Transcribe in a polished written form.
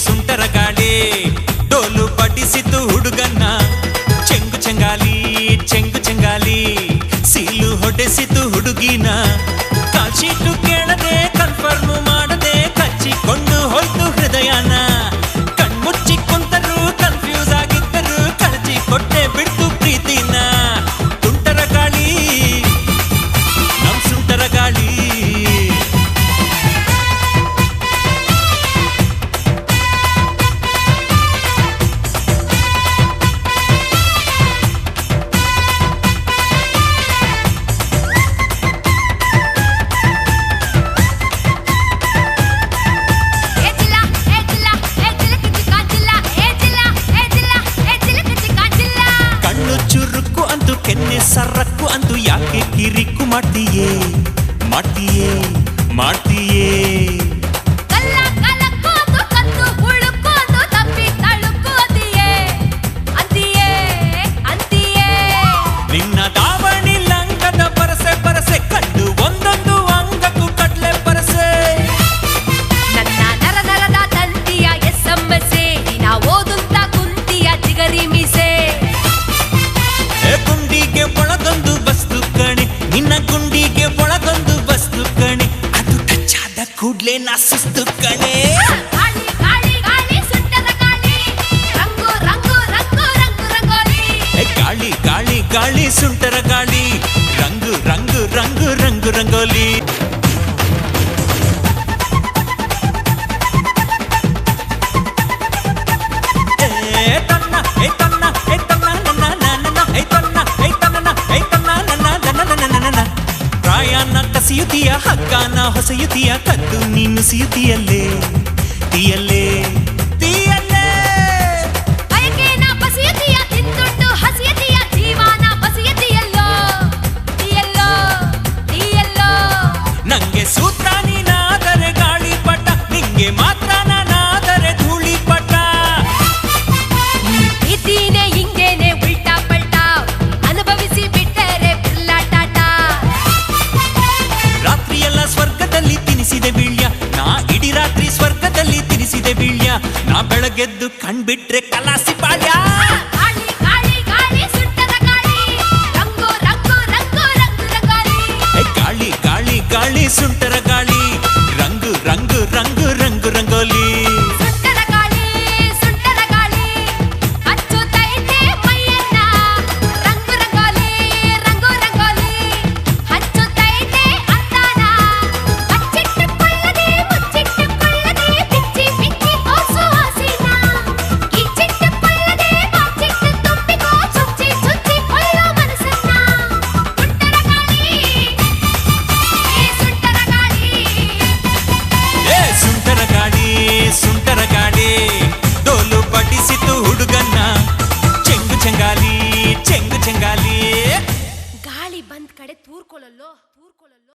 ಸುಂಟರ ಗಾಳಿ ಡೋಲು ಬಡಿಸಿತು ಹುಡುಗನ್ನ ಚೆಂಗು ಚೆಂಗಾಲಿ ಚೆಂಗು ಚೆಂಗಾಲಿ ಸೀಲು ಹೊಡೆಸಿತು ಹುಡುಗಿನ ಕಾಶೀಟು ಕೇಳದೆ ಕನ್ಫರ್ಮ್ ಮಾಡದೆ ಕಚ್ಚಿಕೊಂಡು ಹೋಯ್ತು ಹೃದಯನ ಕಣ್ಮುಚ್ಚಿ ಕುಂತರು ಕನ್ಫ್ಯೂಸ್ ಆಗಿದ್ದರು ಕಳಚಿ ಕೊಟ್ಟೆ ಬಿಡ್ತು ಪ್ರೀತಿನ ತುಂಟರ ಗಾಳಿ ನಮ್ ಸುಂಟರ ಗಾಳಿ ಕೆನ್ನೆ ಸರಕ್ಕು ಅಂತೂ ಯಾಕೆ ಕಿರಿಕು ಮಾಡ್ತೀಯೇ ಮಾಡ್ತೀಯೇ ಮಾಡ್ತೀಯೇ ನಿನ್ನ ದಾವಣಿ ಲಂಗದ ಪರಸೆ ಪರಸೆ ಕಂಡು ಒಂದೊಂದು ಅಂಗಕ್ಕೂ ಕಟ್ಲೆ ಪರಸೆ ನನ್ನ ನರ ನರದ ತಂತಿಯ ಎಸ್ಎಂಎಸ್ಸೆ ನಾ ಓದುತ್ತ ಕುಂತಿಯ ಜಿಗರಿ ಮೀಸೆ ಗುಂಡಿಗೆ ಒಳಗೊಂದು ಬಸ್ತು ಕಣೆ ನಿನ್ನ ಗುಂಡಿಗೆ ಒಳಗೊಂದು ಬಸ್ತು ಕಣೆ ಅದು ಟಚ್ಚಾದ ಕೂಡ್ಲೆ ನಾ ಸುಸ್ತು ಕಣೆ ಗಾಳಿ ಗಾಳಿ ಗಾಳಿ ಸುಂಟರ ಗಾಳಿ ರಂಗು ರಂಗು ರಂಗು ರಂಗು ರಂಗೋಲಿ ಪ್ರಾಯನ ಕಸಿಯುತ್ತೀಯ ಹಗ್ಗಾನ ಹೊಸೆಯುತ್ತೀಯ ಕದ್ದು ನೀನು ಸಿಯುತ್ತೀಯಲ್ಲೇ ತೀಯಲ್ಲೇ ತೀಯಲ್ಲೇ ಬಸಿಯತಿಯ ತಿಂದುಂಡು ಹಸಿಯತಿಯ ಜೀವನ ಬಸಿಯತಿಯಲ್ಲೋ ತೀಯಲ್ಲೋ ತೀಯಲ್ಲೋ ನಂಗೆ ಸೂತ್ರ ನೀನಾದರೆ ಗಾಳಿ ಪಟ ನಿಂಗೆ ಮಾತ್ರ ನಾನಾದರೆ ಧೂಳಿ ಪಟ ಇದ್ದೀನೆ ಹಿಂಗೇನೆ ಉಲ್ಟಾ ಪಲ್ಟಾ ಅನುಭವಿಸಿ ಬಿಟ್ಟರೆ ಟಾಟ ರಾತ್ರಿಯೆಲ್ಲ ಸ್ವರ್ಗದಲ್ಲಿ ತಿನಿಸಿದೆ ಬೀಳ್ಯ ನಾ ಇಡೀ ರಾತ್ರಿ ಸ್ವರ್ಗದಲ್ಲಿ ತಿನಿಸಿದೆ ಬೀಳ್ಯ ನಾ ಬೆಳಗೆದ್ದು ಕಣ್ಬಿಟ್ರೆ ಕಲಾಸಿ ಪಾಳ್ಯ ಗಾಳಿ ಗಾಳಿ ಗಾಳಿ ಸುಂಟರ ಗಾಳಿ ರಂಗು ರಂಗು ರಂಗು ರಂಗು ರಂಗೋಲಿ ಗಾಳಿ ಗಾಳಿ ಗಾಳಿ ಸುಂಟರ ಗಾಳಿ ರಂಗು ರಂಗು ರಂಗು ರಂಗು ರಂಗೋಲಿ ಸುಂಟರ ಗಾಳಿ ಹಚ್ಚುತ್ತೈತೆ ಮೈಯನ್ನ ರಂಗು ರಂಗೋಲಿ ರಂಗು ರಂಗೋಲಿ ಹಚ್ಚುತ್ತೈತೆ ಅಂದಾನ ಅಚ್ಚಿಟ್ಟುಕೊಳ್ಳದೆ ಮುಚ್ಚಿಟ್ಟುಕೊಳ್ಳದೆ ಬಿಚ್ಚಿ ಬಿಚ್ಚಿ ತೋರ್ಸು ಹಸಿನ ಕಿಚ್ಚಿಟ್ಟುಕೊಳ್ಳದೆ ಬಾಚಿಟ್ಟು ತುಂಬಿಕೋ ಚುಚ್ಚಿ ಚುಚ್ಚಿ ಕೊಳ್ಳೋ ಮನಸ್ಸನ್ನ ಸುಂಟರ ಗಾಳಿ ಸುಂಟರ ಗಾಳಿ ಸುಂಟರ ಗಾಳಿ ಡೋಲು ಬಡಿಸಿತು ಹುಡುಗನ್ನ ಚೆಂಗು ಚೆಂಗಾಲಿ ಚೆಂಗು ಚೆಂಗಾಲಿ ಗಾಳಿ ಬಂದ್ ಕಡೆ ತೂರ್ಕೊಳ್ಳಲ್ಲೋ